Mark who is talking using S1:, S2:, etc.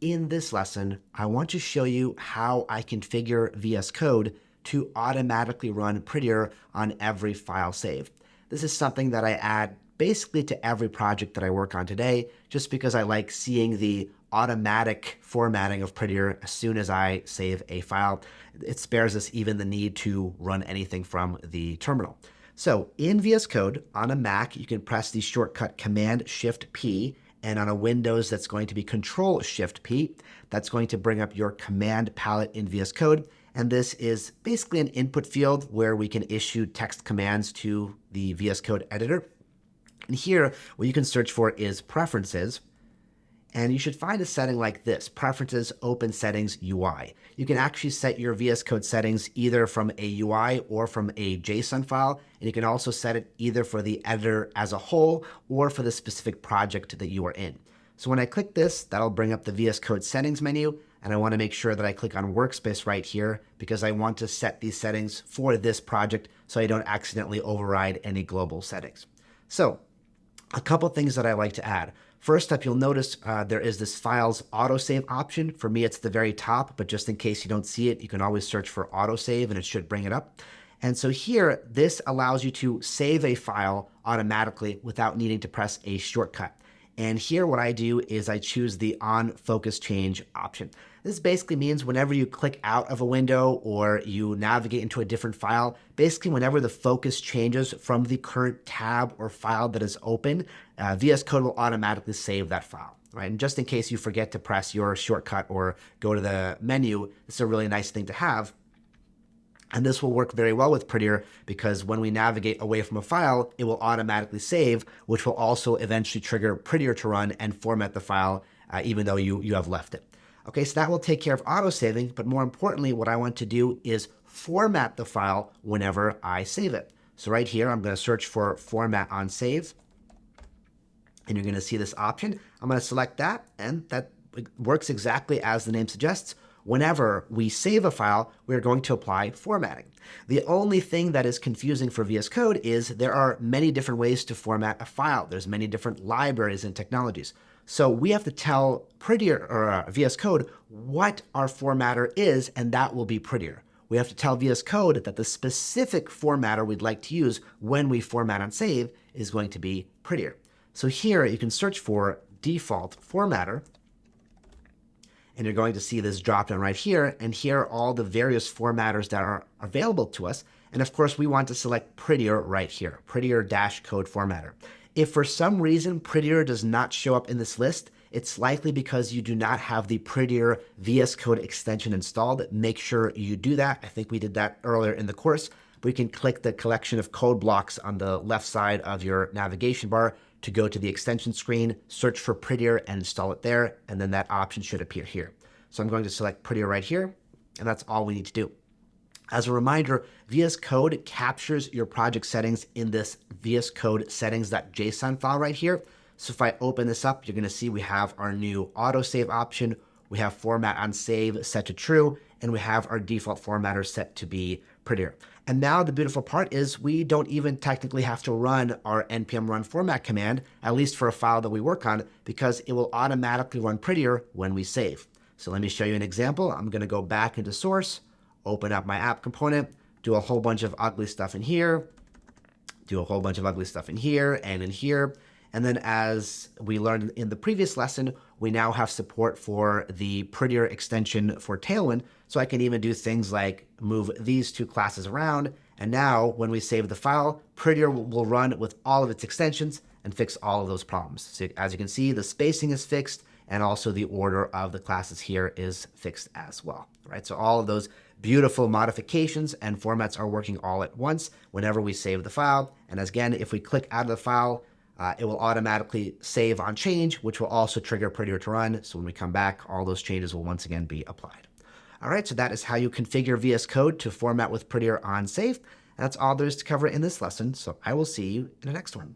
S1: In this lesson, I want to show you how I configure VS Code to automatically run Prettier on every file save. This is something that I add basically to every project that I work on today, just because I like seeing the automatic formatting of Prettier as soon as I save a file. It spares us even the need to run anything from the terminal. So in VS Code on a Mac, you can press the shortcut Command-Shift-P, and on a Windows, that's going to be Control-Shift-P. That's going to bring up your command palette in VS Code. And this is basically an input field where we can issue text commands to the VS Code editor. And here, what you can search for is Preferences. And you should find a setting like this, Preferences, Open Settings, UI. You can actually set your VS Code settings either from a UI or from a JSON file. And you can also set it either for the editor as a whole or for the specific project that you are in. So when I click this, that'll bring up the VS Code settings menu. And I want to make sure that I click on Workspace right here because I want to set these settings for this project so I don't accidentally override any global settings. So a couple things that I like to add. First up, you'll notice there is this file's autosave option. For me, it's the very top, but just in case you don't see it, you can always search for autosave and it should bring it up. And so here, this allows you to save a file automatically without needing to press a shortcut. And here what I do is I choose the on focus change option. This basically means whenever you click out of a window or you navigate into a different file, basically whenever the focus changes from the current tab or file that is open, VS Code will automatically save that file, right? And just in case you forget to press your shortcut or go to the menu, it's a really nice thing to have. And this will work very well with Prettier because when we navigate away from a file, it will automatically save, which will also eventually trigger Prettier to run and format the file even though you have left it. Okay, so that will take care of auto-saving, but more importantly, what I want to do is format the file whenever I save it. So right here, I'm going to search for Format on Save, and you're going to see this option. I'm going to select that, and that works exactly as the name suggests. Whenever we save a file, we're going to apply formatting. The only thing that is confusing for VS Code is there are many different ways to format a file. There's many different libraries and technologies. So we have to tell Prettier or VS Code what our formatter is, and that will be Prettier. We have to tell VS Code that the specific formatter we'd like to use when we format on save is going to be Prettier. So here you can search for default formatter, and you're going to see this drop down right here, and here are all the various formatters that are available to us. And of course, we want to select Prettier right here, Prettier-Code Formatter. If for some reason Prettier does not show up in this list, it's likely because you do not have the Prettier VS Code extension installed. Make sure you do that. I think we did that earlier in the course. We can click the collection of code blocks on the left side of your navigation bar to go to the extension screen, search for Prettier and install it there, and then that option should appear here. So I'm going to select Prettier right here, and that's all we need to do. As a reminder, VS Code captures your project settings in this VS Code settings.json file right here. So if I open this up, you're going to see we have our new autosave option, we have format on save set to true, and we have our default formatter set to be Prettier. And now the beautiful part is we don't even technically have to run our npm run format command, at least for a file that we work on, because it will automatically run Prettier when we save. So let me show you an example. I'm going to go back into source, open up my app component, do a whole bunch of ugly stuff in here, do a whole bunch of ugly stuff in here and in here. And then as we learned in the previous lesson, we now have support for the Prettier extension for Tailwind. So I can even do things like move these two classes around. And now when we save the file, Prettier will run with all of its extensions and fix all of those problems. So as you can see, the spacing is fixed and also the order of the classes here is fixed as well, right? So all of those beautiful modifications and formats are working all at once whenever we save the file. And again, if we click out of the file, it will automatically save on change, which will also trigger Prettier to run. So when we come back, all those changes will once again be applied. All right, so that is how you configure VS Code to format with Prettier on save. And that's all there is to cover in this lesson. So I will see you in the next one.